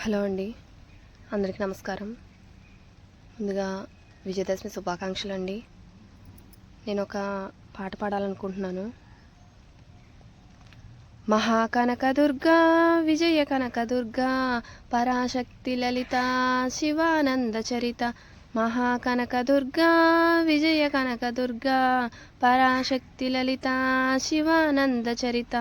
Hello అండి, అందరికీ నమస్కారం. ముందుగా విజయదశమి శుభాకాంక్షలు అండి. నేను ఒక పాట పాడాలనుకుంటున్నాను. మహాకనకదుర్గా విజయ కనకదుర్గా పరాశక్తి లలిత శివానంద చరిత. మహాకనకదుర్గా విజయ కనకదుర్గా పరాశక్తి లలిత శివానంద చరిత.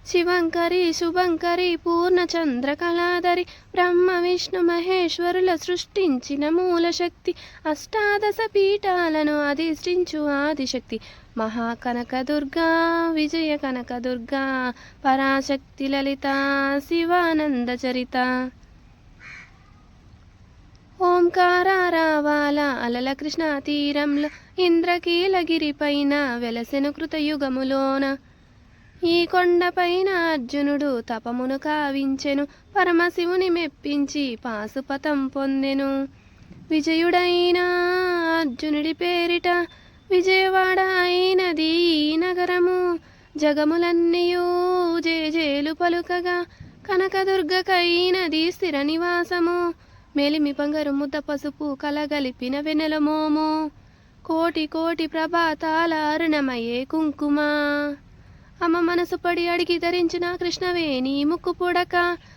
శివంకరి శుభంకరి పూర్ణచంద్రకళాధరి బ్రహ్మ విష్ణు మహేశ్వరుల సృష్టించిన మూలశక్తి. అష్టాదశ పీఠాలను అధిష్ఠించు ఆదిశక్తి. మహాకనకదుర్గా విజయ కనకదుర్గా పరాశక్తి లలిత శివానంద చరిత. ఓంకార రావాల అలల కృష్ణా తీరంలో ఇంద్రకీలగిరి పైన వెలసెను కృతయుగములోన. ఈ కొండపైన అర్జునుడు తపమును కావించెను, పరమశివుని మెప్పించి పాశుపతం పొందెను. విజయుడైన అర్జునుడి పేరిట విజయవాడ అయినది ఈ నగరము. జగములన్నీయూ జేజేలు పలుకగా కనకదుర్గకైనది స్థిర నివాసము. మేలిమి బంగారు ముద్ద పసుపు కలగలిపిన వెన్నెల మోము, కోటి కోటి ప్రభాతాల అరుణమయే కుంకుమ. అమ్మ మనసు పడి అడిగి ధరించిన కృష్ణవేణి ముక్కు పొడక,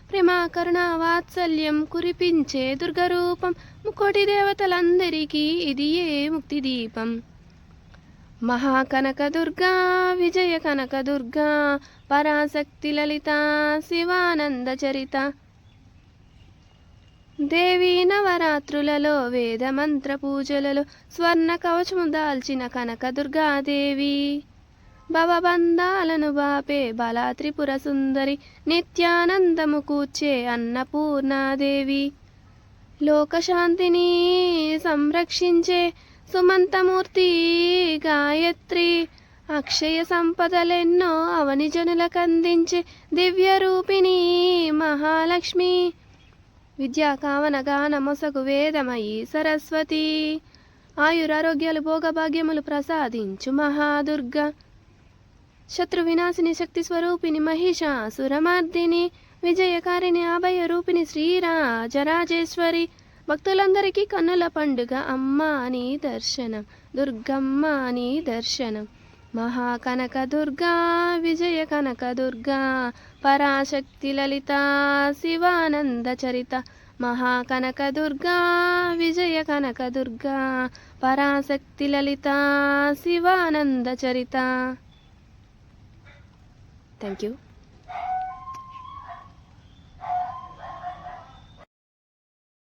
ప్రేమ కరుణ వాత్సల్యం కురిపించే దుర్గరూపం. ముక్కోటి దేవతలందరికీ ఇది ఏ ముక్తి దీపం. మహాకనకదుర్గా విజయ కనకదుర్గా పరాశక్తి లలిత శివానంద చరిత. దేవీ నవరాత్రులలో వేద మంత్ర పూజలలో స్వర్ణ కవచము దాల్చిన కనకదుర్గాదేవి. భవబంధాలను బాపే బలా త్రిపుర సుందరి, నిత్యానందము కూర్చే అన్నపూర్ణాదేవి. లోకశాంతిని సంరక్షించే సుమంతమూర్తి గాయత్రి. అక్షయ సంపదలెన్నో అవని జనులకందించే దివ్య రూపిణి మహాలక్ష్మి. విద్యా కావన గాన మొసగు వేదమయీ సరస్వతి. ఆయురారోగ్యాలు భోగభాగ్యములు ప్రసాదించు మహాదుర్గ. శత్రు వినాశిని శక్తి స్వరూపిణి మహిషాసురమర్దిని. విజయకారిణి అభయ రూపిణి శ్రీరాజరాజేశ్వరి. భక్తులందరికీ కన్నుల పండుగ అమ్మా నీ దర్శనం, దుర్గమ్మ నీ దర్శనం. మహాకనకదుర్గా విజయ కనకదుర్గా పరాశక్తి లలిత శివానంద చరిత. మహాకనకదుర్గా విజయ కనకదుర్గా పరాశక్తి లలిత శివానంద చరిత. Thank you.